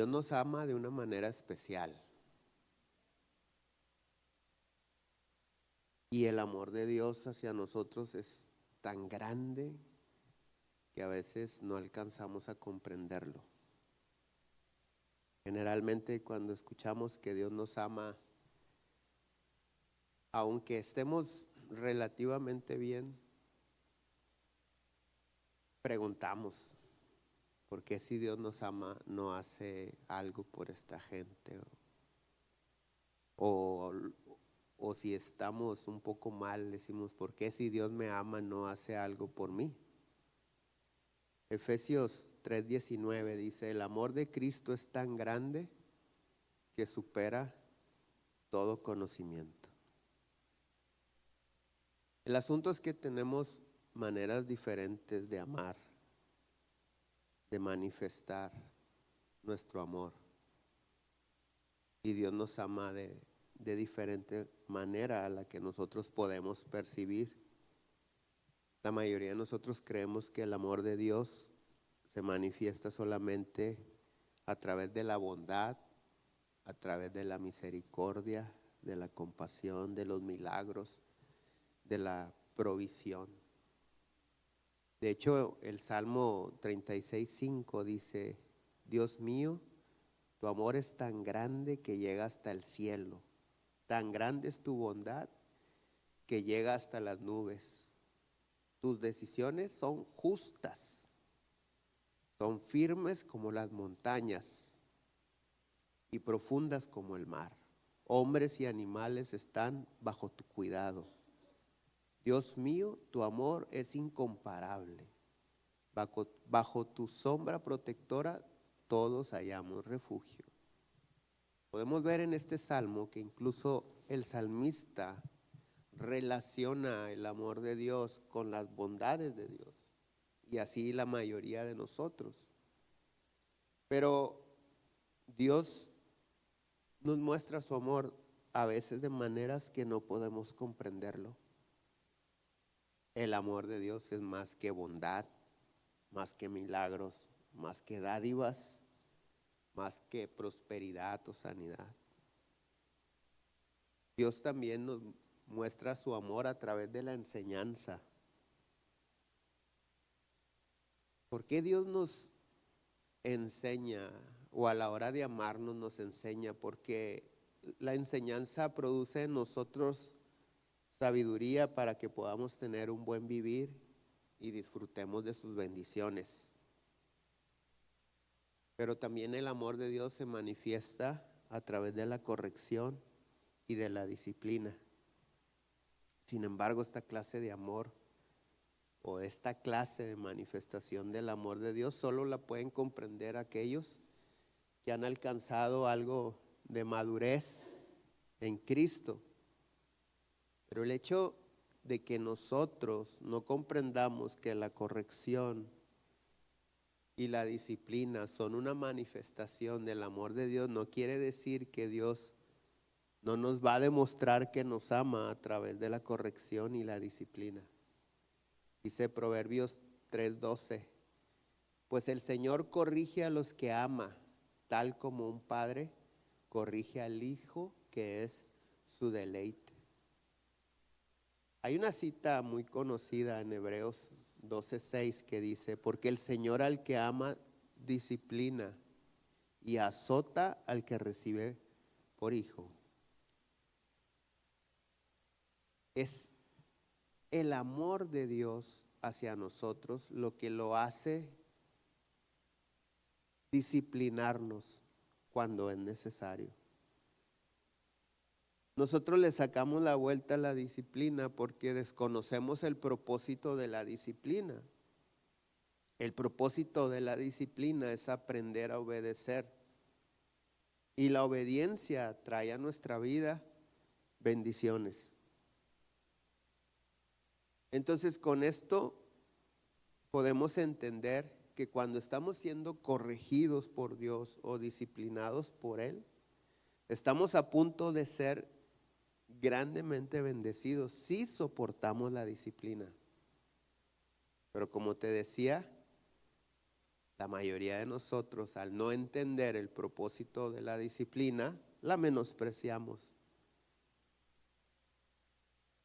Dios nos ama de una manera especial. Y el amor de Dios hacia nosotros es tan grande que a veces no alcanzamos a comprenderlo. Generalmente cuando escuchamos que Dios nos ama, aunque estemos relativamente bien, preguntamos, ¿por qué si Dios nos ama no hace algo por esta gente? O, o si estamos un poco mal, decimos, ¿por qué si Dios me ama no hace algo por mí? Efesios 3:19 dice, el amor de Cristo es tan grande que supera todo conocimiento. El asunto es que tenemos maneras diferentes de amar, de manifestar nuestro amor. Y Dios nos ama de diferente manera a la que nosotros podemos percibir. La mayoría de nosotros creemos que el amor de Dios se manifiesta solamente a través de la bondad, a través de la misericordia, de la compasión, de los milagros, de la provisión. De hecho, el Salmo 36:5 dice, Dios mío, tu amor es tan grande que llega hasta el cielo, tan grande es tu bondad que llega hasta las nubes. Tus decisiones son justas, son firmes como las montañas y profundas como el mar. Hombres y animales están bajo tu cuidado. Dios mío, tu amor es incomparable. Bajo tu sombra protectora todos hallamos refugio. Podemos ver en este salmo que incluso el salmista relaciona el amor de Dios con las bondades de Dios, y así la mayoría de nosotros. Pero Dios nos muestra su amor a veces de maneras que no podemos comprenderlo. El amor de Dios es más que bondad, más que milagros, más que dádivas, más que prosperidad o sanidad. Dios también nos muestra su amor a través de la enseñanza. ¿Por qué Dios nos enseña, o a la hora de amarnos nos enseña? Porque la enseñanza produce en nosotros sabiduría para que podamos tener un buen vivir y disfrutemos de sus bendiciones. Pero también el amor de Dios se manifiesta a través de la corrección y de la disciplina. Sin embargo, esta clase de amor o esta clase de manifestación del amor de Dios solo la pueden comprender aquellos que han alcanzado algo de madurez en Cristo. Pero el hecho de que nosotros no comprendamos que la corrección y la disciplina son una manifestación del amor de Dios no quiere decir que Dios no nos va a demostrar que nos ama a través de la corrección y la disciplina. Dice Proverbios 3:12, pues el Señor corrige a los que ama, tal como un padre corrige al hijo que es su deleite. Hay una cita muy conocida en Hebreos 12:6 que dice, porque el Señor al que ama disciplina y azota al que recibe por hijo. Es el amor de Dios hacia nosotros lo que lo hace disciplinarnos cuando es necesario. Nosotros le sacamos la vuelta a la disciplina porque desconocemos el propósito de la disciplina. El propósito de la disciplina es aprender a obedecer. Y la obediencia trae a nuestra vida bendiciones. Entonces, con esto podemos entender que cuando estamos siendo corregidos por Dios o disciplinados por Él, estamos a punto de ser grandemente bendecidos si soportamos la disciplina. Pero como te decía, La mayoría de nosotros, al no entender el propósito de la disciplina, la menospreciamos.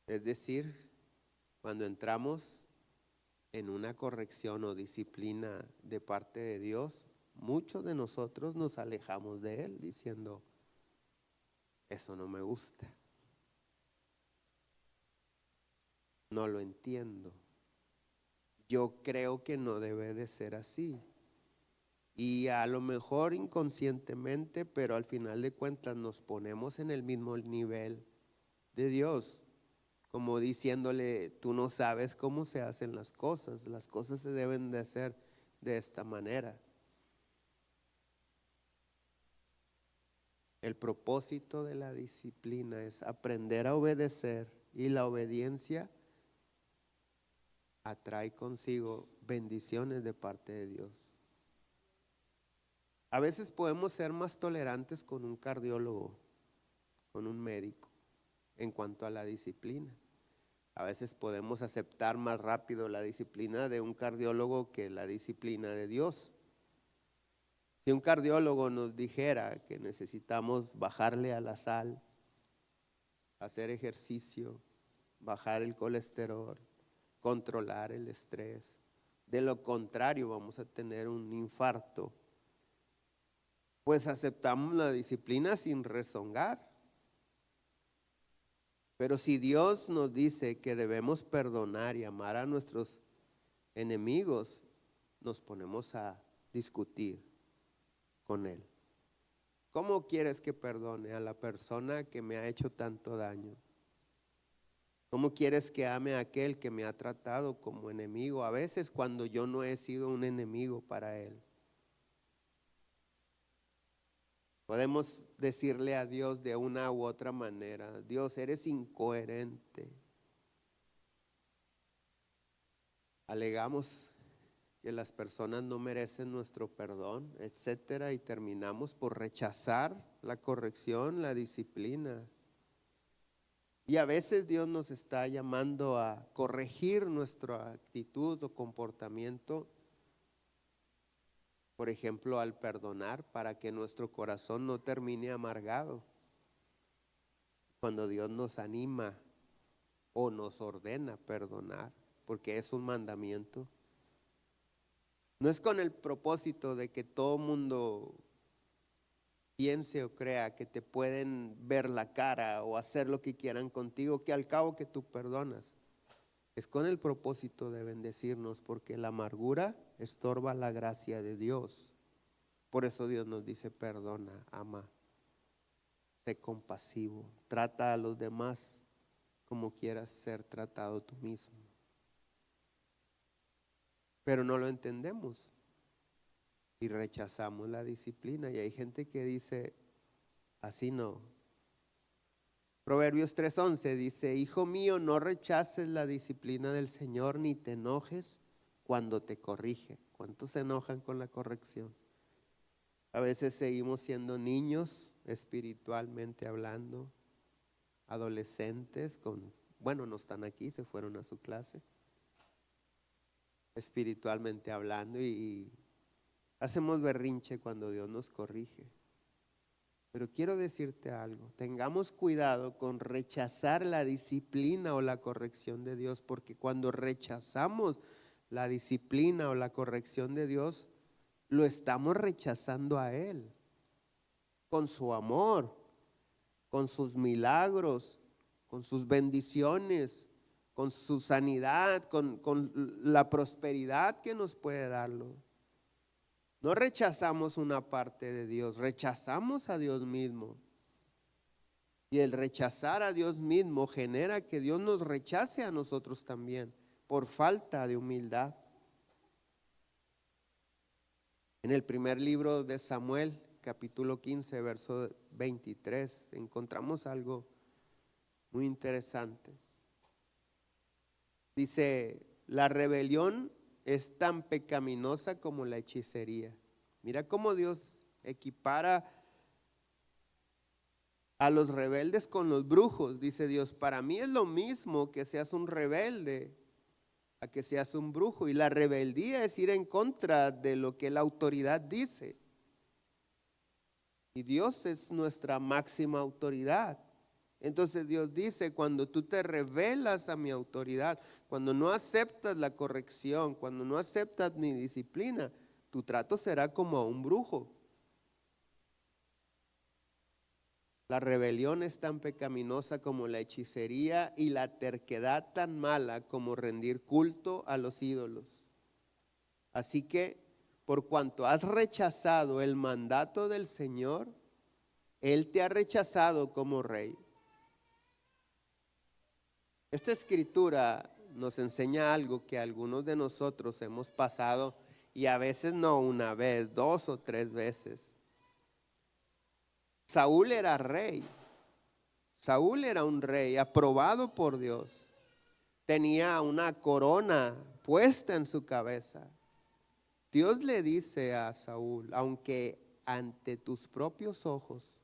Es decir, cuando entramos en una corrección o disciplina de parte de Dios, muchos de nosotros nos alejamos de Él diciendo, eso no me gusta, no lo entiendo, yo creo que no debe de ser así. Y a lo mejor inconscientemente, pero al final de cuentas nos ponemos en el mismo nivel de Dios, como diciéndole, tú no sabes cómo se hacen las cosas se deben de hacer de esta manera. El propósito de la disciplina es aprender a obedecer, y la obediencia atrae consigo bendiciones de parte de Dios. A veces podemos ser más tolerantes con un cardiólogo, con un médico, en cuanto a la disciplina. A veces podemos aceptar más rápido la disciplina de un cardiólogo que la disciplina de Dios. Si un cardiólogo nos dijera que necesitamos bajarle a la sal, hacer ejercicio, bajar el colesterol, controlar el estrés, de lo contrario vamos a tener un infarto, pues aceptamos la disciplina sin rezongar. Pero si Dios nos dice que debemos perdonar y amar a nuestros enemigos, nos ponemos a discutir con Él. ¿Cómo quieres que perdone a la persona que me ha hecho tanto daño? ¿Cómo quieres que ame a aquel que me ha tratado como enemigo? A veces cuando yo no he sido un enemigo para Él. Podemos decirle a Dios de una u otra manera, Dios, eres incoherente. Alegamos que las personas no merecen nuestro perdón, etcétera, y terminamos por rechazar la corrección, la disciplina. Y a veces Dios nos está llamando a corregir nuestra actitud o comportamiento, por ejemplo, al perdonar, para que nuestro corazón no termine amargado. Cuando Dios nos anima o nos ordena perdonar, porque es un mandamiento, no es con el propósito de que todo mundo piense o crea que te pueden ver la cara o hacer lo que quieran contigo, que al cabo que tú perdonas. Es con el propósito de bendecirnos, porque la amargura estorba la gracia de Dios. Por eso Dios nos dice, perdona, ama, sé compasivo, trata a los demás como quieras ser tratado tú mismo. Pero no lo entendemos y rechazamos la disciplina, y hay gente que dice, así no. Proverbios 3:11 dice, hijo mío, no rechaces la disciplina del Señor, ni te enojes cuando te corrige. ¿Cuántos se enojan con la corrección? A veces seguimos siendo niños espiritualmente hablando, adolescentes no están aquí, se fueron a su clase, espiritualmente hablando, y hacemos berrinche cuando Dios nos corrige. Pero quiero decirte algo, tengamos cuidado con rechazar la disciplina o la corrección de Dios, porque cuando rechazamos la disciplina o la corrección de Dios, lo estamos rechazando a Él, con su amor, con sus milagros, con sus bendiciones, con su sanidad, con la prosperidad que nos puede darlo. No rechazamos una parte de Dios, rechazamos a Dios mismo. Y el rechazar a Dios mismo genera que Dios nos rechace a nosotros también, por falta de humildad. En el primer libro de Samuel, capítulo 15, verso 23, encontramos algo muy interesante. Dice, la rebelión es tan pecaminosa como la hechicería. Mira cómo Dios equipara a los rebeldes con los brujos. Dice Dios, para mí es lo mismo que seas un rebelde a que seas un brujo. Y la rebeldía es ir en contra de lo que la autoridad dice. Y Dios es nuestra máxima autoridad. Entonces Dios dice, cuando tú te rebelas a mi autoridad, cuando no aceptas la corrección, cuando no aceptas mi disciplina, tu trato será como a un brujo. La rebelión es tan pecaminosa como la hechicería y la terquedad tan mala como rendir culto a los ídolos. Así que, por cuanto has rechazado el mandato del Señor, Él te ha rechazado como rey. Esta escritura nos enseña algo que algunos de nosotros hemos pasado, y a veces no una vez, 2 o 3 veces. Saúl era rey. Saúl era un rey aprobado por Dios. Tenía una corona puesta en su cabeza. Dios le dice a Saúl, aunque ante tus propios ojos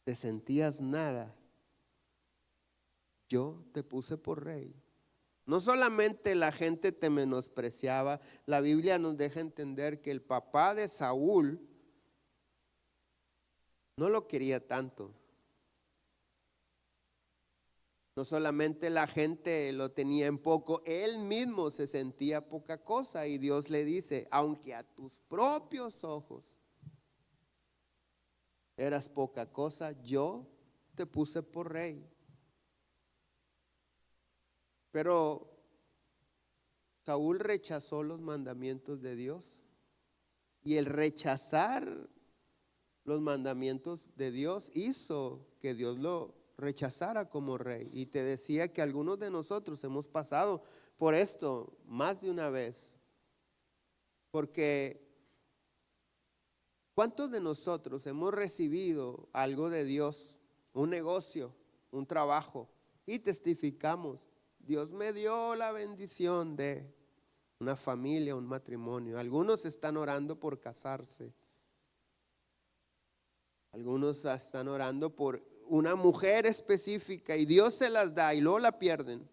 te sentías nada, yo te puse por rey. No solamente la gente te menospreciaba, la Biblia nos deja entender que el papá de Saúl no lo quería tanto. No solamente la gente lo tenía en poco, él mismo se sentía poca cosa, y Dios le dice, aunque a tus propios ojos eras poca cosa, yo te puse por rey. Pero Saúl rechazó los mandamientos de Dios, y el rechazar los mandamientos de Dios hizo que Dios lo rechazara como rey. Y te decía que algunos de nosotros hemos pasado por esto más de una vez, porque ¿cuántos de nosotros hemos recibido algo de Dios, un negocio, un trabajo, y testificamos, Dios me dio la bendición de una familia, un matrimonio? Algunos están orando por casarse. Algunos están orando por una mujer específica y Dios se las da y luego la pierden.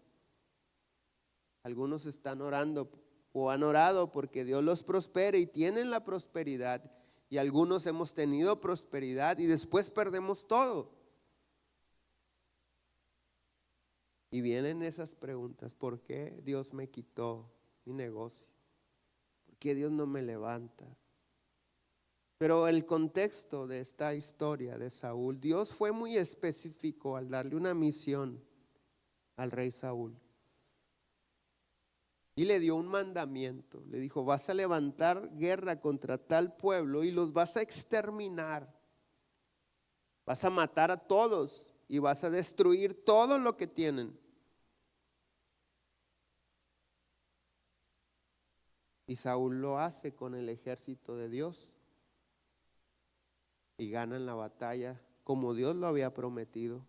Algunos están orando o han orado porque Dios los prospere y tienen la prosperidad. Y algunos hemos tenido prosperidad y después perdemos todo. Y vienen esas preguntas: ¿por qué Dios me quitó mi negocio? ¿Por qué Dios no me levanta? Pero el contexto de esta historia de Saúl, Dios fue muy específico al darle una misión al rey Saúl. Y le dio un mandamiento. Le dijo: vas a levantar guerra contra tal pueblo y los vas a exterminar. Vas a matar a todos y vas a destruir todo lo que tienen. Y Saúl lo hace con el ejército de Dios. Y ganan la batalla como Dios lo había prometido.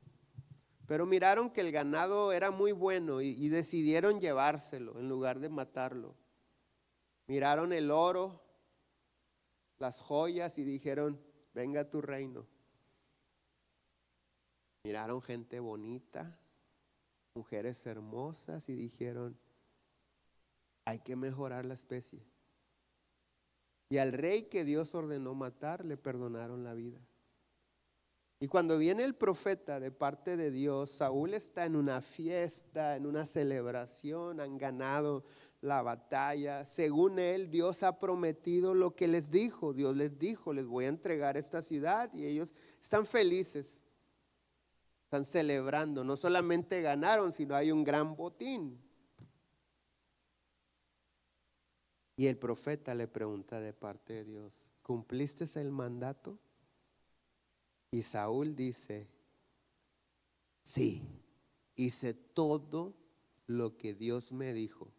Pero miraron que el ganado era muy bueno y decidieron llevárselo en lugar de matarlo. Miraron el oro, las joyas y dijeron: venga tu reino. Miraron gente bonita, mujeres hermosas y dijeron: hay que mejorar la especie. Y al rey que Dios ordenó matar le perdonaron la vida. Y cuando viene el profeta de parte de Dios, Saúl está en una fiesta, en una celebración, han ganado la batalla. Según él, Dios ha prometido lo que les dijo. Dios les dijo: les voy a entregar esta ciudad, y ellos están felices, están celebrando. No solamente ganaron, sino hay un gran botín. Y el profeta le pregunta de parte de Dios: ¿cumpliste el mandato? Y Saúl dice: sí, hice todo lo que Dios me dijo.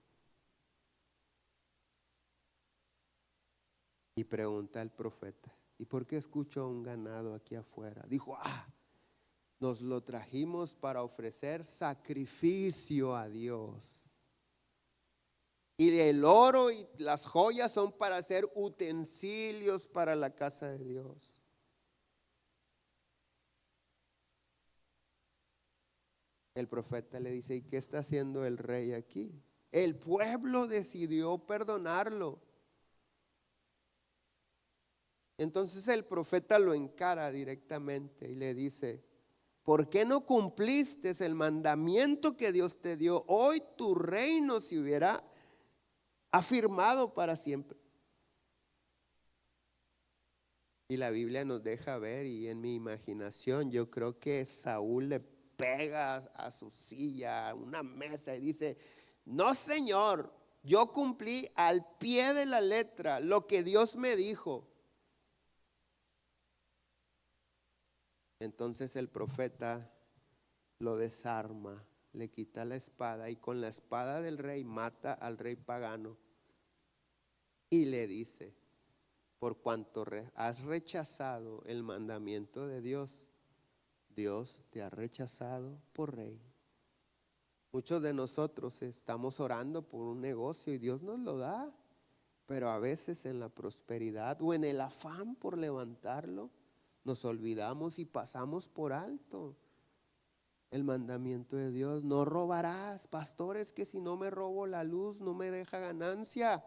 Y pregunta al profeta: ¿y por qué escucho un ganado aquí afuera? Dijo: nos lo trajimos para ofrecer sacrificio a Dios. Y el oro y las joyas son para hacer utensilios para la casa de Dios. El profeta le dice: ¿y qué está haciendo el rey aquí? El pueblo decidió perdonarlo. Entonces el profeta lo encara directamente y le dice: ¿por qué no cumpliste el mandamiento que Dios te dio? Hoy tu reino se hubiera afirmado para siempre. Y la Biblia nos deja ver, y en mi imaginación yo creo que Saúl le pega a su silla, a una mesa, y dice: no, Señor, yo cumplí al pie de la letra lo que Dios me dijo. Entonces el profeta lo desarma, le quita la espada y con la espada del rey mata al rey pagano y le dice: por cuanto has rechazado el mandamiento de Dios, Dios te ha rechazado por rey. Muchos de nosotros estamos orando por un negocio y Dios nos lo da, pero a veces en la prosperidad o en el afán por levantarlo, nos olvidamos y pasamos por alto el mandamiento de Dios. No robarás. Pastor, es que si no me robo la luz no me deja ganancia.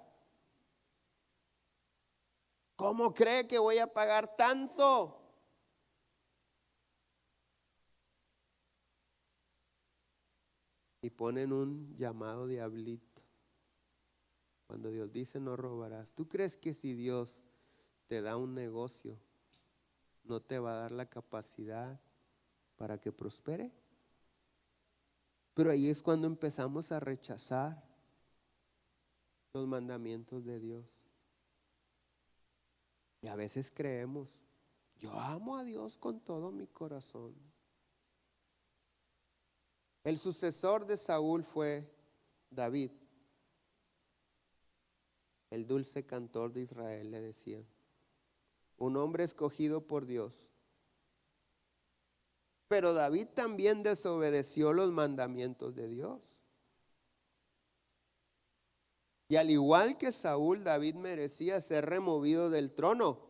¿Cómo cree que voy a pagar tanto? Y ponen un llamado diablito. Cuando Dios dice no robarás, ¿tú crees que si Dios te da un negocio, no te va a dar la capacidad para que prospere? Pero ahí es cuando empezamos a rechazar los mandamientos de Dios. Y a veces creemos: yo amo a Dios con todo mi corazón. El sucesor de Saúl fue David, el dulce cantor de Israel, le decían. Un hombre escogido por Dios. Pero David también desobedeció los mandamientos de Dios. Y al igual que Saúl, David merecía ser removido del trono,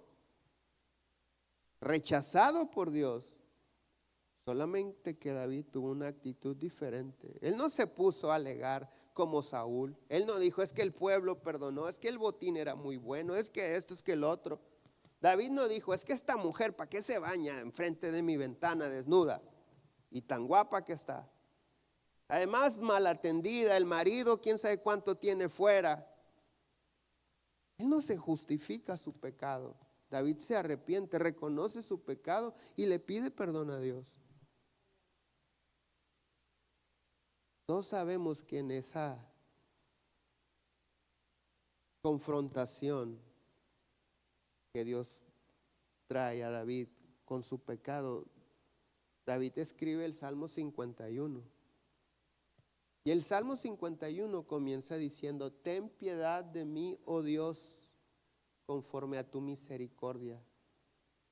rechazado por Dios. Solamente que David tuvo una actitud diferente. Él no se puso a alegar como Saúl. Él no dijo: es que el pueblo perdonó, es que el botín era muy bueno, es que esto, es que el otro. David no dijo: es que esta mujer, ¿para qué se baña enfrente de mi ventana desnuda? Y tan guapa que está. Además, mal atendida, el marido, quién sabe cuánto tiene fuera. Él no se justifica su pecado. David se arrepiente, reconoce su pecado y le pide perdón a Dios. Todos sabemos que en esa confrontación que Dios trae a David con su pecado, David escribe el Salmo 51. Y el Salmo 51 comienza diciendo: ten piedad de mí, oh Dios, conforme a tu misericordia.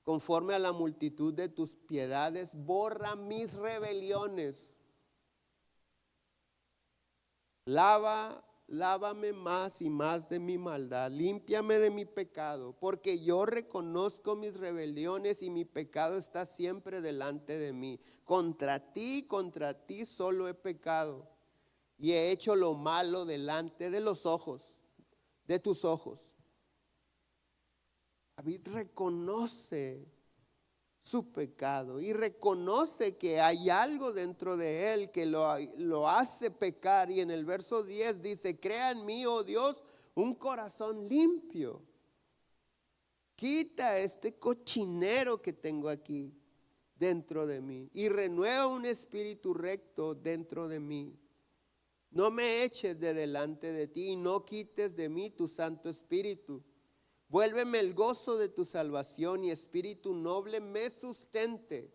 Conforme a la multitud de tus piedades, borra mis rebeliones. Lávame más y más de mi maldad, límpiame de mi pecado, porque yo reconozco mis rebeliones y mi pecado está siempre delante de mí. Contra ti solo he pecado y he hecho lo malo delante de los ojos, de tus ojos. David reconoce su pecado y reconoce que hay algo dentro de él que lo hace pecar. Y en el verso 10 dice: crea en mí, oh Dios, un corazón limpio. Quita este cochinero que tengo aquí dentro de mí y renueva un espíritu recto dentro de mí. No me eches de delante de ti y no quites de mí tu Santo Espíritu. Vuélveme el gozo de tu salvación y espíritu noble me sustente.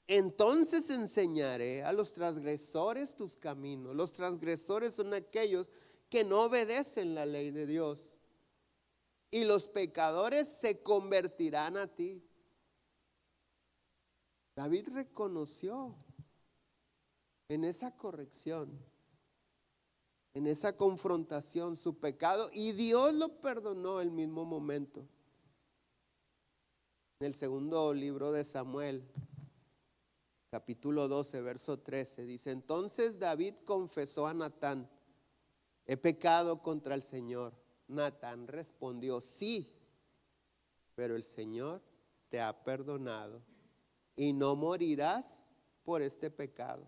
Entonces enseñaré a los transgresores tus caminos. Los transgresores son aquellos que no obedecen la ley de Dios. Y los pecadores se convertirán a ti. David reconoció en esa corrección, en esa confrontación, su pecado, y Dios lo perdonó el mismo momento. En el segundo libro de Samuel, capítulo 12, verso 13, dice: entonces David confesó a Natán he pecado contra el Señor. Natán respondió, sí, pero el Señor te ha perdonado y no morirás por este pecado.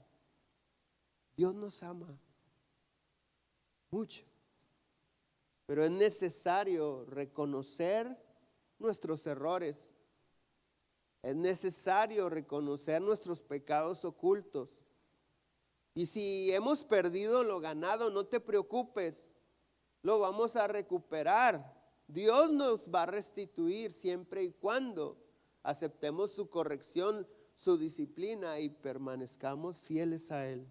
Dios nos ama mucho, pero es necesario reconocer nuestros errores. Es necesario reconocer nuestros pecados ocultos. Y si hemos perdido lo ganado, no te preocupes, lo vamos a recuperar. Dios nos va a restituir siempre y cuando aceptemos su corrección, su disciplina y permanezcamos fieles a Él.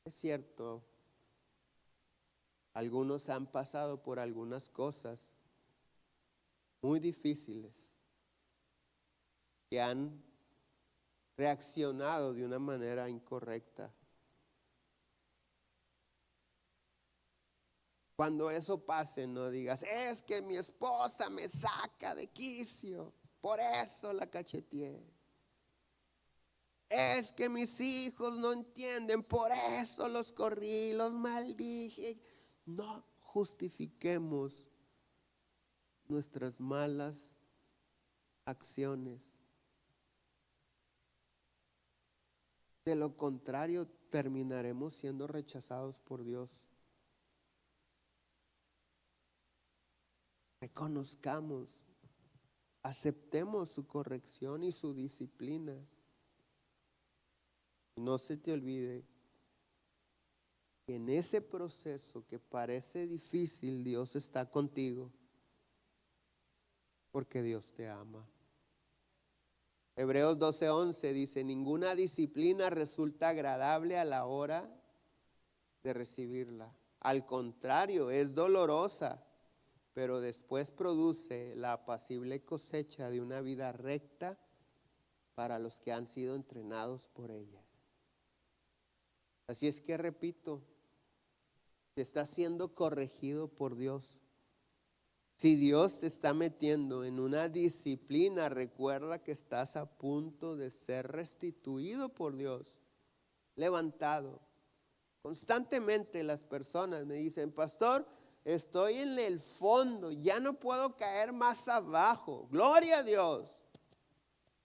Es cierto, algunos han pasado por algunas cosas muy difíciles que han reaccionado de una manera incorrecta. Cuando eso pase, no digas, es que mi esposa me saca de quicio, por eso la cacheteé. Es que mis hijos no entienden, por eso los corrí, los maldije. No justifiquemos nuestras malas acciones. De lo contrario, terminaremos siendo rechazados por Dios. Reconozcamos, aceptemos su corrección y su disciplina. No se te olvide que en ese proceso que parece difícil, Dios está contigo, porque Dios te ama. Hebreos 12:11 dice, ninguna disciplina resulta agradable a la hora de recibirla. Al contrario, es dolorosa, pero después produce la apacible cosecha de una vida recta para los que han sido entrenados por ella. Así es que repito, si estás siendo corregido por Dios, si Dios te está metiendo en una disciplina, recuerda que estás a punto de ser restituido por Dios, levantado. Constantemente las personas me dicen, pastor, estoy en el fondo, ya no puedo caer más abajo. Gloria a Dios.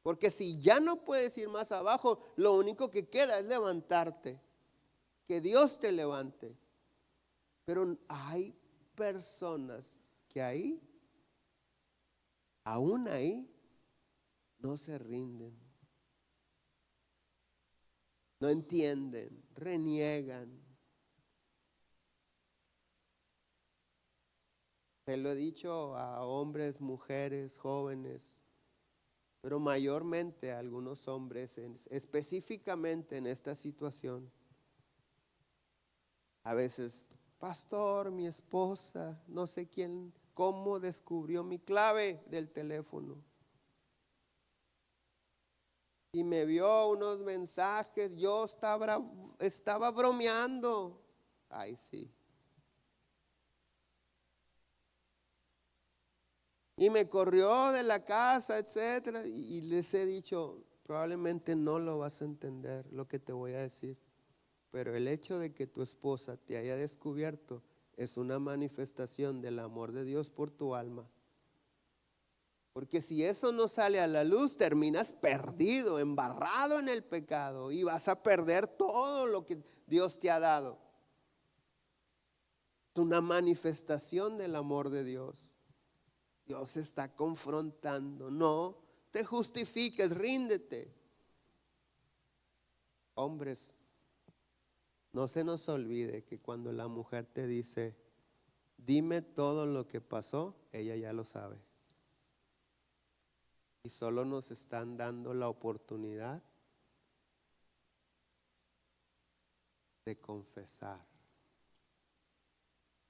Porque si ya no puedes ir más abajo, lo único que queda es levantarte. Que Dios te levante. Pero hay personas que aún ahí, no se rinden. No entienden, reniegan. Se lo he dicho a hombres, mujeres, jóvenes, pero mayormente a algunos hombres, específicamente en esta situación. A veces, pastor, mi esposa, no sé quién, cómo descubrió mi clave del teléfono. Y me vio unos mensajes, yo estaba bromeando. Ay, sí. Y me corrió de la casa, etcétera. Y les he dicho, probablemente no lo vas a entender lo que te voy a decir. Pero el hecho de que tu esposa te haya descubierto es una manifestación del amor de Dios por tu alma. Porque si eso no sale a la luz, terminas perdido, embarrado en el pecado y vas a perder todo lo que Dios te ha dado. Es una manifestación del amor de Dios. Dios está confrontando. No te justifiques, ríndete. Hombres, no se nos olvide que cuando la mujer te dice, dime todo lo que pasó, ella ya lo sabe. Y solo nos están dando la oportunidad de confesar.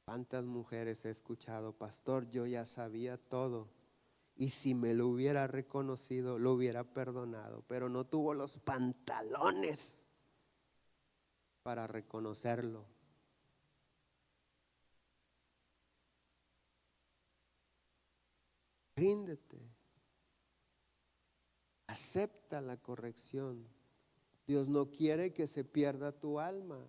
¿Cuántas mujeres he escuchado, pastor? Yo ya sabía todo. Y si me lo hubiera reconocido, lo hubiera perdonado. Pero no tuvo los pantalones para reconocerlo. Ríndete. Acepta la corrección. Dios no quiere que se pierda tu alma.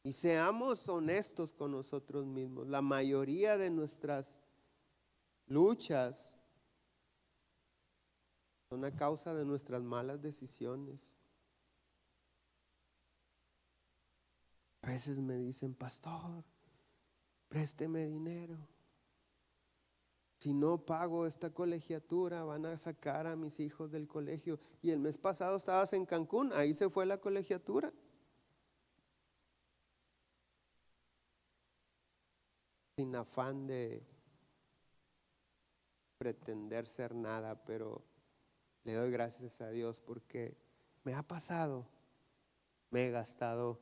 Y seamos honestos con nosotros mismos. La mayoría de nuestras luchas son a causa de nuestras malas decisiones. A veces me dicen, pastor, présteme dinero. Si no pago esta colegiatura, van a sacar a mis hijos del colegio. Y el mes pasado estabas en Cancún, ahí se fue la colegiatura. Sin afán de pretender ser nada, pero le doy gracias a Dios porque me ha pasado, me he gastado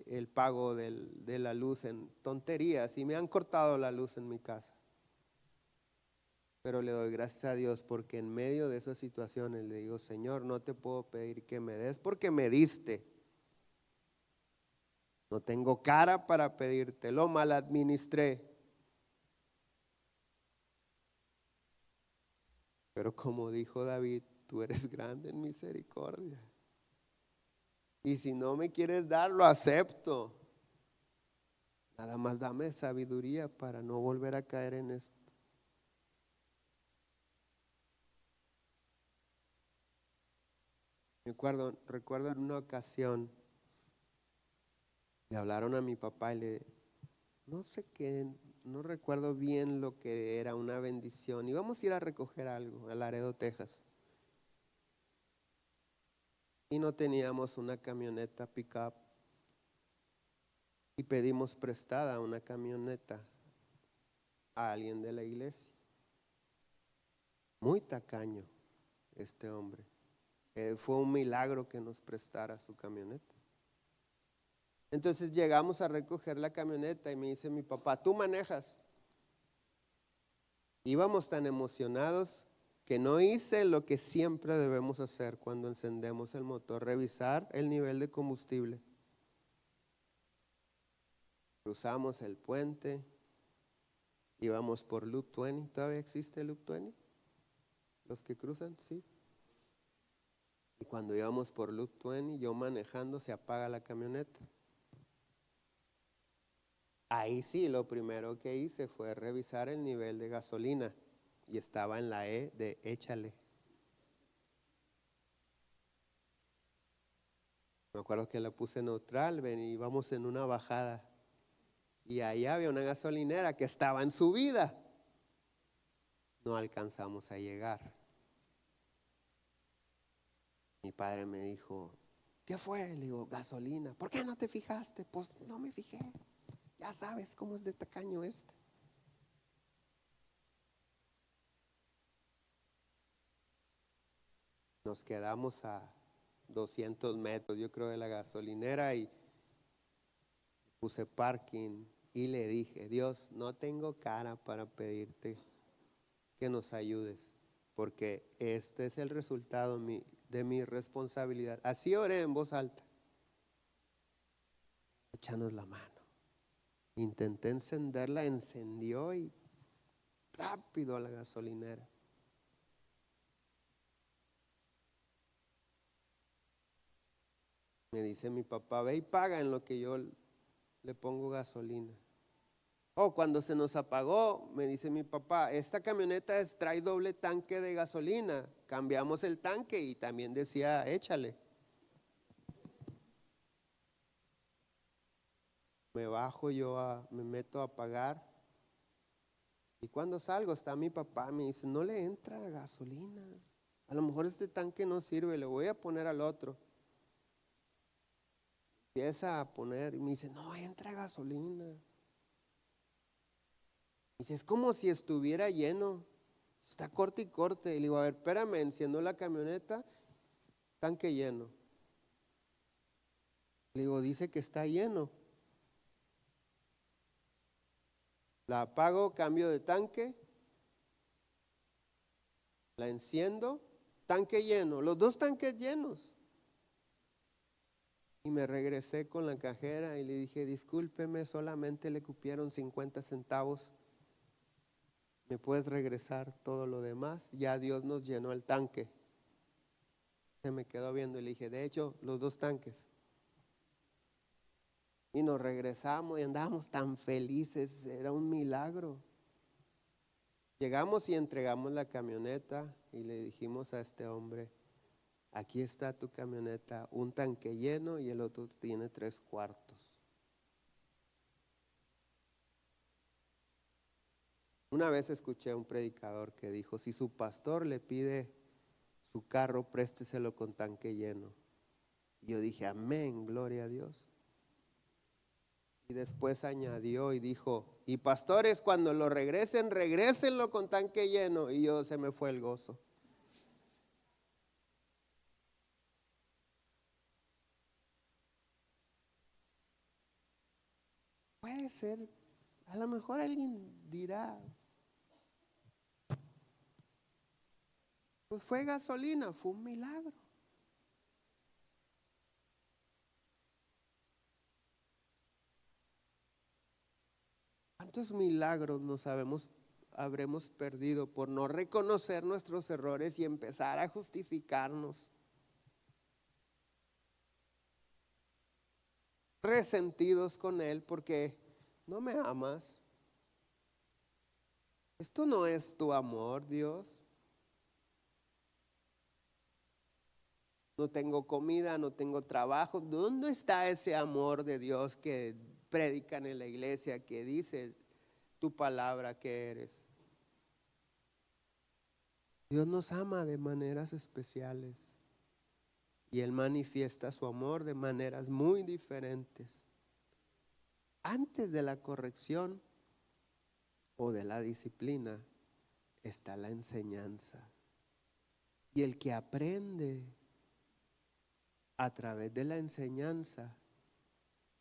el pago de la luz en tonterías y me han cortado la luz en mi casa. Pero le doy gracias a Dios porque en medio de esas situaciones le digo, Señor, no te puedo pedir que me des porque me diste. No tengo cara para pedírtelo, mal administré. Pero como dijo David, tú eres grande en misericordia. Y si no me quieres dar, lo acepto. Nada más dame sabiduría para no volver a caer en esto. Recuerdo en una ocasión, le hablaron a mi papá y no sé qué, no recuerdo bien lo que era, una bendición. Íbamos a ir a recoger algo a Laredo, Texas. Y no teníamos una camioneta pick-up. Y pedimos prestada una camioneta a alguien de la iglesia. Muy tacaño este hombre. Fue un milagro que nos prestara su camioneta. Entonces llegamos a recoger la camioneta y me dice mi papá, ¿tú manejas? Íbamos tan emocionados que no hice lo que siempre debemos hacer cuando encendemos el motor, revisar el nivel de combustible. Cruzamos el puente, íbamos por Loop 20. ¿Todavía existe Loop 20? ¿Los que cruzan? Sí. Y cuando íbamos por Loop 20, yo manejando, se apaga la camioneta. Ahí sí, lo primero que hice fue revisar el nivel de gasolina y estaba en la E de échale. Me acuerdo que la puse neutral, íbamos en una bajada y ahí había una gasolinera que estaba en subida. No alcanzamos a llegar. Mi padre me dijo, ¿qué fue? Le digo, gasolina. ¿Por qué no te fijaste? Pues no me fijé. Ya sabes cómo es de tacaño este. Nos quedamos a 200 metros, yo creo, de la gasolinera y puse parking y le dije, Dios, no tengo cara para pedirte que nos ayudes, porque este es el resultado de mi responsabilidad. Así oré en voz alta. Échanos la mano. Intenté encenderla, encendió y rápido a la gasolinera. Me dice mi papá, ve y paga en lo que yo le pongo gasolina. Cuando se nos apagó, me dice mi papá, esta camioneta trae doble tanque de gasolina. Cambiamos el tanque y también decía, échale. Me bajo me meto a pagar. Y cuando salgo está mi papá, me dice, no le entra gasolina. A lo mejor este tanque no sirve, le voy a poner al otro. Empieza a poner y me dice, no entra gasolina. Dice, es como si estuviera lleno. Está corte y corte. Y le digo, a ver, espérame, enciendo la camioneta, tanque lleno. Le digo, dice que está lleno. La apago, cambio de tanque, la enciendo, tanque lleno, los dos tanques llenos. Y me regresé con la cajera y le dije, discúlpeme, solamente le cupieron 50 centavos. ¿Me puedes regresar todo lo demás? Ya Dios nos llenó el tanque. Se me quedó viendo y le dije, de hecho, los dos tanques. Y nos regresamos y andábamos tan felices, era un milagro. Llegamos y entregamos la camioneta y le dijimos a este hombre: aquí está tu camioneta, un tanque lleno y el otro tiene 3/4. Una vez escuché a un predicador que dijo: si su pastor le pide su carro, présteselo con tanque lleno. Y yo dije: amén, gloria a Dios. Y después añadió y dijo: y pastores, cuando lo regresen, regrésenlo con tanque lleno. Y yo, se me fue el gozo. Puede ser, a lo mejor alguien dirá: pues fue gasolina, fue un milagro. ¿Cuántos milagros habremos perdido por no reconocer nuestros errores y empezar a justificarnos? Resentidos con Él porque no me amas. Esto no es tu amor, Dios. No tengo comida, no tengo trabajo. ¿Dónde está ese amor de Dios que predican en la iglesia, que dice tu palabra que eres? Dios nos ama de maneras especiales y Él manifiesta su amor de maneras muy diferentes. Antes de la corrección o de la disciplina está la enseñanza. Y el que aprende a través de la enseñanza,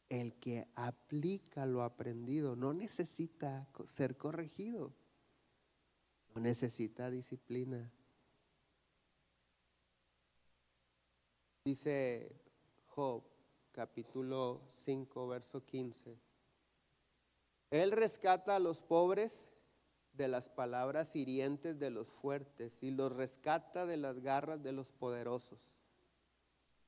el que aplica lo aprendido, no necesita ser corregido, no necesita disciplina. Dice Job, capítulo 5, verso 15. Él rescata a los pobres de las palabras hirientes de los fuertes y los rescata de las garras de los poderosos.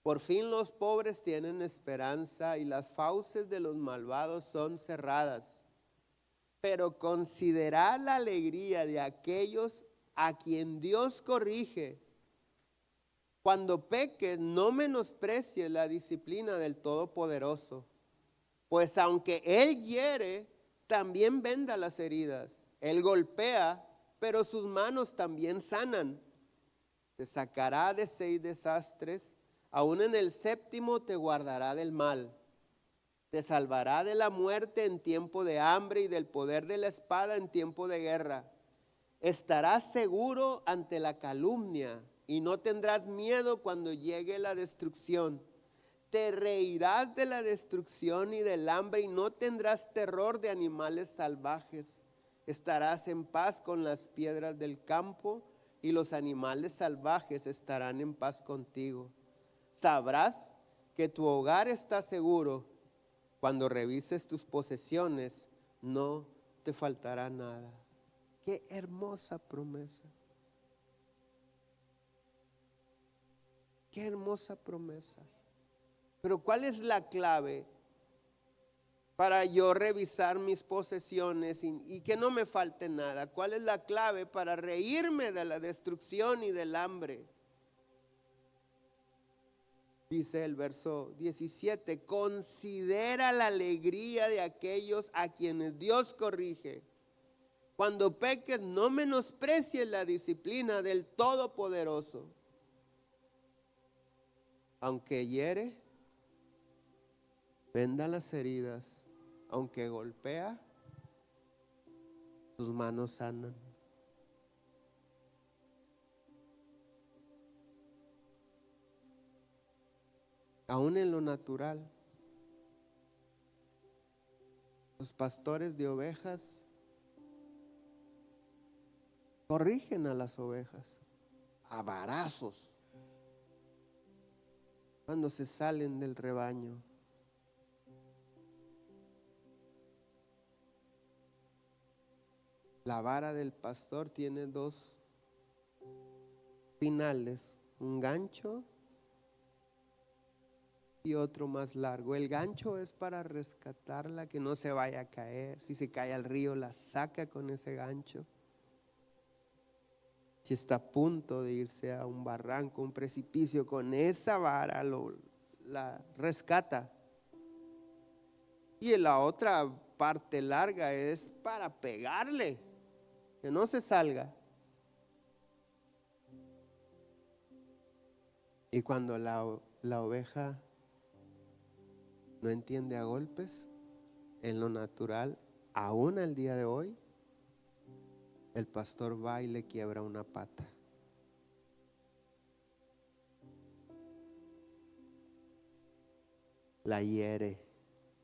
Por fin los pobres tienen esperanza y las fauces de los malvados son cerradas. Pero considerad la alegría de aquellos a quien Dios corrige. Cuando peques, no menosprecies la disciplina del Todopoderoso, pues aunque Él hiere, también venda las heridas. Él golpea, pero sus manos también sanan. Te sacará de 6 desastres, aún en el 7º te guardará del mal. Te salvará de la muerte en tiempo de hambre y del poder de la espada en tiempo de guerra. Estarás seguro ante la calumnia y no tendrás miedo cuando llegue la destrucción. Te reirás de la destrucción y del hambre y no tendrás terror de animales salvajes. Estarás en paz con las piedras del campo y los animales salvajes estarán en paz contigo. Sabrás que tu hogar está seguro. Cuando revises tus posesiones, no te faltará nada. Qué hermosa promesa. Qué hermosa promesa. Pero ¿cuál es la clave para yo revisar mis posesiones y que no me falte nada? ¿Cuál es la clave para reírme de la destrucción y del hambre? Dice el verso 17, considera la alegría de aquellos a quienes Dios corrige. Cuando peques, no menosprecies la disciplina del Todopoderoso. Aunque hiere, venda las heridas. Aunque golpea, sus manos sanan. Aún en lo natural, los pastores de ovejas corrigen a las ovejas a varazos cuando se salen del rebaño. La vara del pastor tiene 2 finales, un gancho y otro más largo. El gancho es para rescatarla, que no se vaya a caer. Si se cae al río, la saca con ese gancho. Si está a punto de irse a un barranco, un precipicio, con esa vara la rescata. Y en la otra parte larga es para pegarle, que no se salga. Y cuando la oveja no entiende a golpes, en lo natural, aún al día de hoy, el pastor va y le quiebra una pata. La hiere,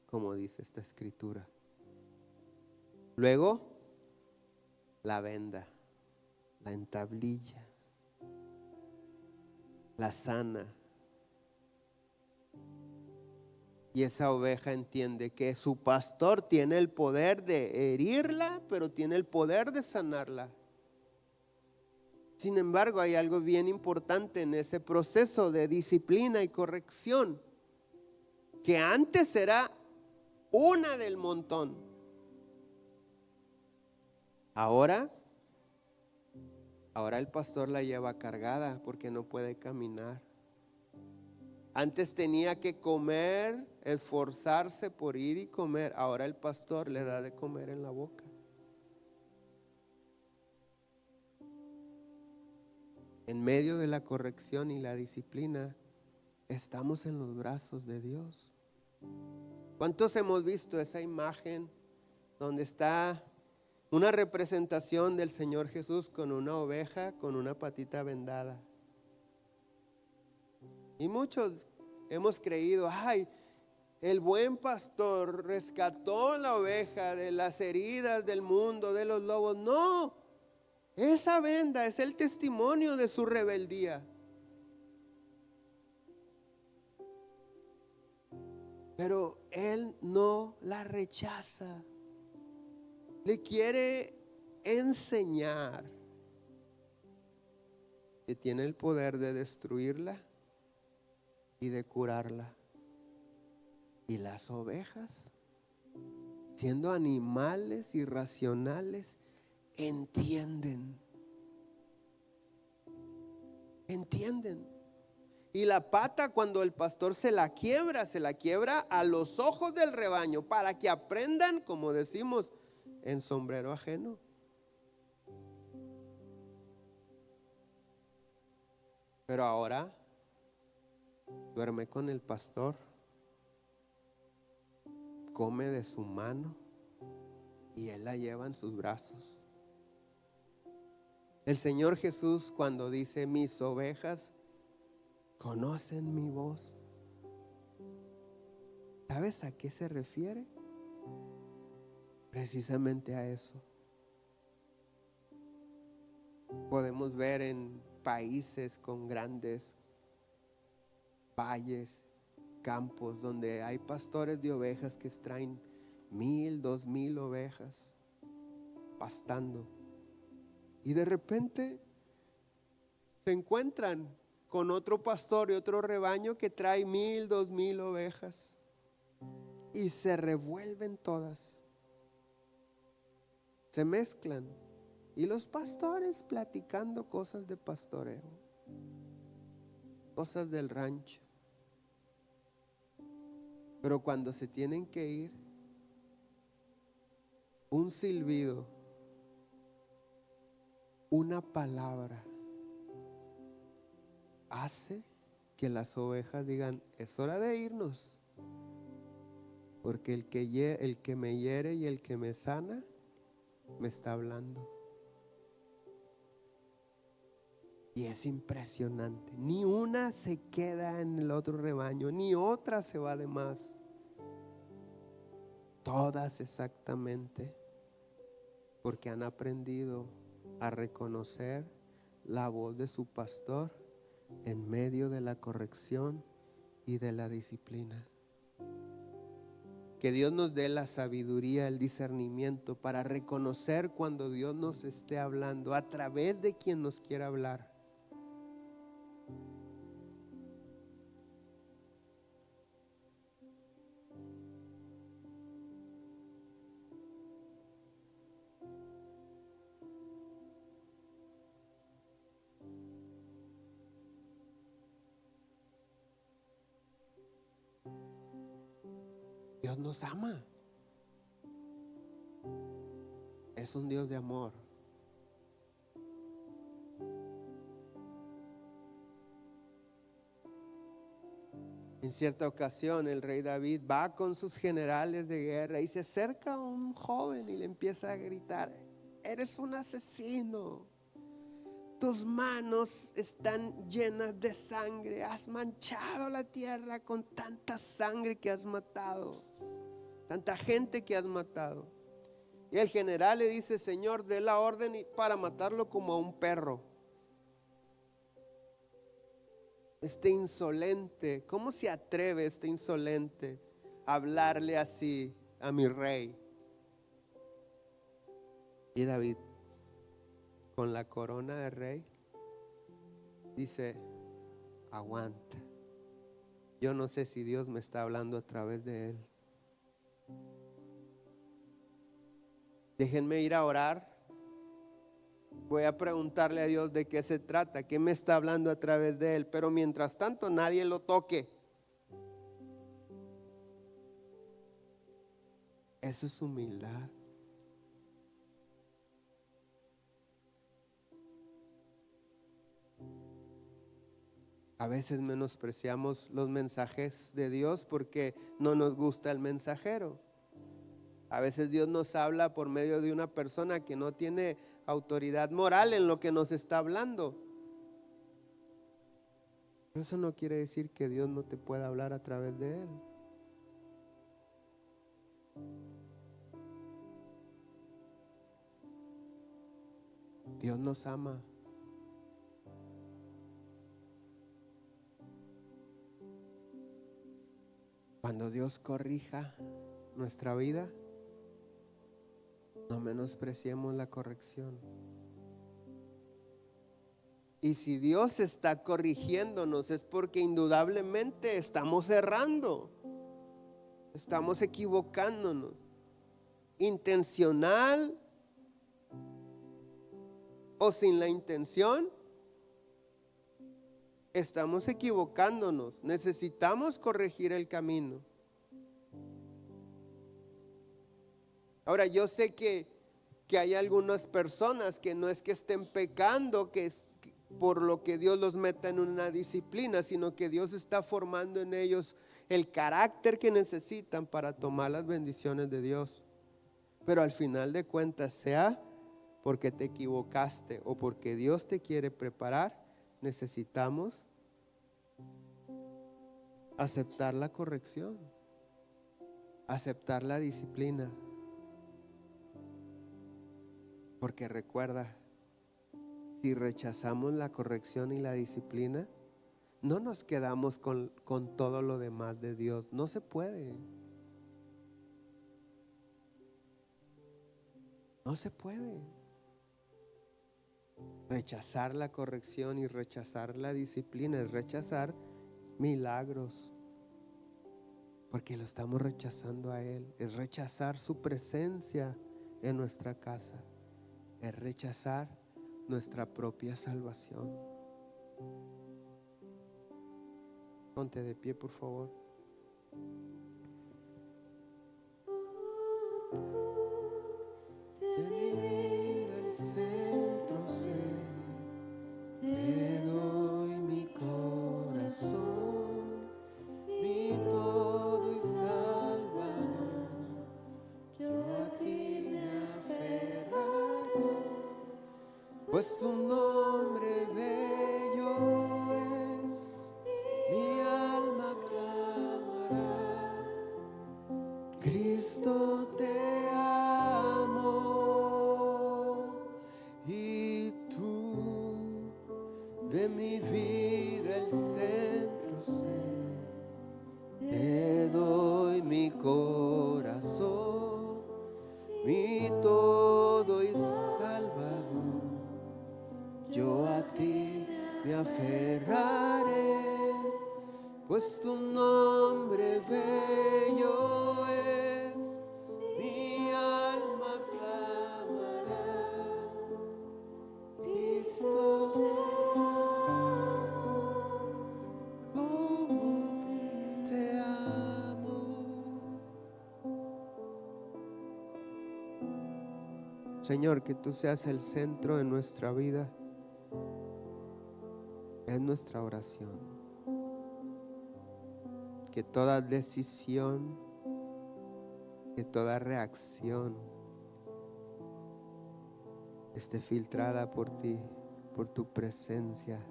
como dice esta escritura. Luego, la venda, la entablilla, la sana. Y esa oveja entiende que su pastor tiene el poder de herirla, pero tiene el poder de sanarla. Sin embargo, hay algo bien importante en ese proceso de disciplina y corrección, que antes era una del montón. Ahora el pastor la lleva cargada porque no puede caminar. Antes tenía que comer, esforzarse por ir y comer. Ahora el pastor le da de comer en la boca. En medio de la corrección y la disciplina, estamos en los brazos de Dios. ¿Cuántos hemos visto esa imagen donde está una representación del Señor Jesús con una oveja con una patita vendada? Y muchos hemos creído, ay, el buen pastor rescató la oveja de las heridas del mundo, de los lobos. No, esa venda es el testimonio de su rebeldía. Pero él no la rechaza. Le quiere enseñar que tiene el poder de destruirla y de curarla. Y las ovejas, siendo animales irracionales, entienden. Y la pata, cuando el pastor se la quiebra a los ojos del rebaño, para que aprendan, como decimos, en sombrero ajeno. Pero ahora duerme con el pastor, come de su mano y él la lleva en sus brazos. El Señor Jesús, cuando dice: mis ovejas conocen mi voz, ¿sabes a qué se refiere? Precisamente a eso. Podemos ver en países con grandes valles, campos, donde hay pastores de ovejas que traen 1,000, 2,000 ovejas pastando. Y de repente se encuentran con otro pastor y otro rebaño que trae 1,000, 2,000 ovejas. Y se revuelven todas. Se mezclan. Y los pastores platicando cosas de pastoreo, cosas del rancho. Pero cuando se tienen que ir, un silbido, una palabra, hace que las ovejas digan: es hora de irnos, porque el que me hiere y el que me sana me está hablando. Y es impresionante. Ni una se queda en el otro rebaño, ni otra se va de más. Todas exactamente, porque han aprendido a reconocer la voz de su pastor en medio de la corrección y de la disciplina. Que Dios nos dé la sabiduría, el discernimiento para reconocer cuando Dios nos esté hablando a través de quien nos quiera hablar. Dios nos ama. Es un Dios de amor. En cierta ocasión el rey David va con sus generales de guerra y se acerca a un joven y le empieza a gritar: eres un asesino, tus manos están llenas de sangre, has manchado la tierra con tanta sangre que has matado, tanta gente que has matado. Y el general le dice: Señor, dé la orden para matarlo como a un perro. Este insolente, ¿cómo se atreve este insolente a hablarle así a mi rey? Y David, con la corona de rey, dice: aguanta, yo no sé si Dios me está hablando a través de él. Déjenme ir a orar. Voy a preguntarle a Dios de qué se trata, qué me está hablando a través de él. Pero mientras tanto nadie lo toque. Eso es humildad. A veces menospreciamos los mensajes de Dios porque no nos gusta el mensajero. A veces Dios nos habla por medio de una persona que no tiene autoridad moral en lo que nos está hablando. Pero eso no quiere decir que Dios no te pueda hablar a través de él. Dios nos ama. Cuando Dios corrija nuestra vida, no menospreciemos la corrección. Y si Dios está corrigiéndonos es porque indudablemente estamos errando, estamos equivocándonos, intencional o sin la intención. Estamos equivocándonos, necesitamos corregir el camino. Ahora, yo sé que hay algunas personas que no es que estén pecando, que es por lo que Dios los meta en una disciplina, sino que Dios está formando en ellos el carácter que necesitan para tomar las bendiciones de Dios. Pero al final de cuentas, sea porque te equivocaste o porque Dios te quiere preparar, necesitamos aceptar la corrección, aceptar la disciplina. Porque recuerda, si rechazamos la corrección y la disciplina, no nos quedamos con todo lo demás de Dios. No se puede. No se puede. Rechazar la corrección y rechazar la disciplina es rechazar milagros, porque lo estamos rechazando a Él. Es rechazar su presencia en nuestra casa. Es rechazar nuestra propia salvación. Ponte de pie, por favor. De mi vida el centro sé, te doy mi corazón, mi todo y Salvador. Yo a ti me aferraré, pues tu nombre bello es, mi alma clamará. Cristo, te amo, y tú de mi vida el centro sé. Te doy mi corazón, mi todo y Salvador. Yo a ti me aferraré, pues tu nombre bello es, mi alma clamará. Cristo, cómo te amo. Señor, que tú seas el centro de nuestra vida. Es nuestra oración. Que toda decisión, que toda reacción esté filtrada por ti, por tu presencia.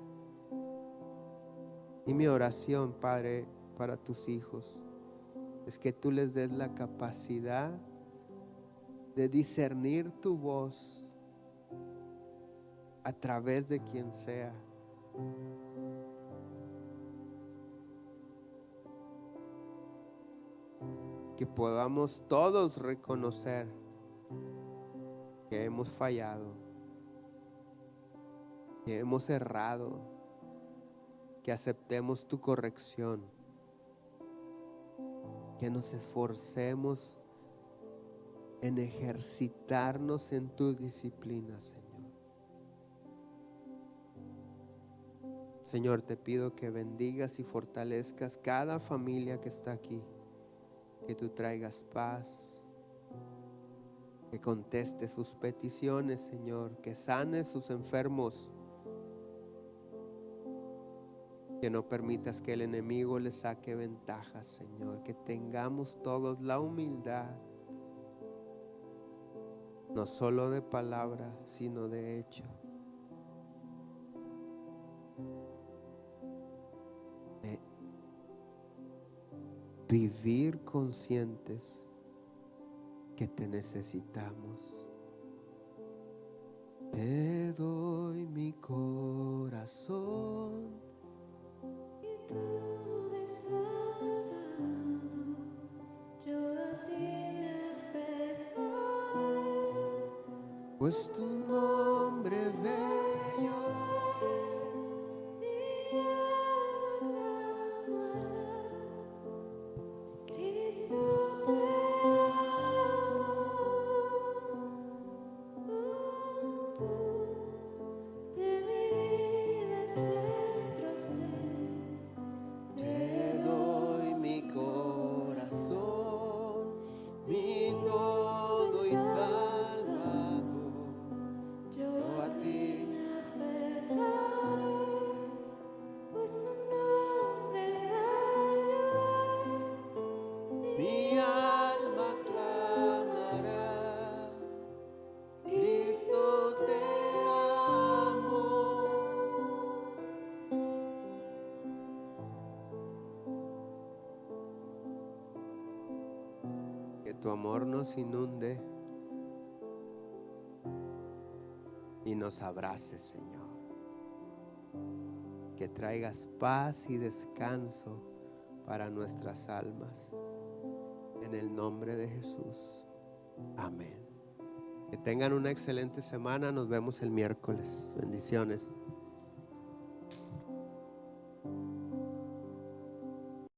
Y mi oración, Padre, para tus hijos, es que tú les des la capacidad de discernir tu voz a través de quien sea. Que podamos todos reconocer que hemos fallado, que hemos errado, que aceptemos tu corrección, que nos esforcemos en ejercitarnos en tu disciplina, Señor. Señor, te pido que bendigas y fortalezcas cada familia que está aquí, que tú traigas paz, que contestes sus peticiones, Señor, que sanes sus enfermos, que no permitas que el enemigo les saque ventajas, Señor, que tengamos todos la humildad, no solo de palabra, sino de hecho, de vivir conscientes que te necesitamos. Te doy mi corazón. Y tú desamado, yo a ti me aferraré. Pues tu nombre bello Mi alma clamará, Cristo te amo. Tú de mi vida centro sé. te doy mi corazón, mi todo y salvador. Yo A ti me aferraré, pues su nombre bello es. mi alma clamará, Cristo te amo. Que tu amor nos inunde y nos abrace, Señor. Que traigas paz y descanso para nuestras almas. En el nombre de Jesús. Amén. Que tengan una excelente semana. Nos vemos el miércoles. Bendiciones.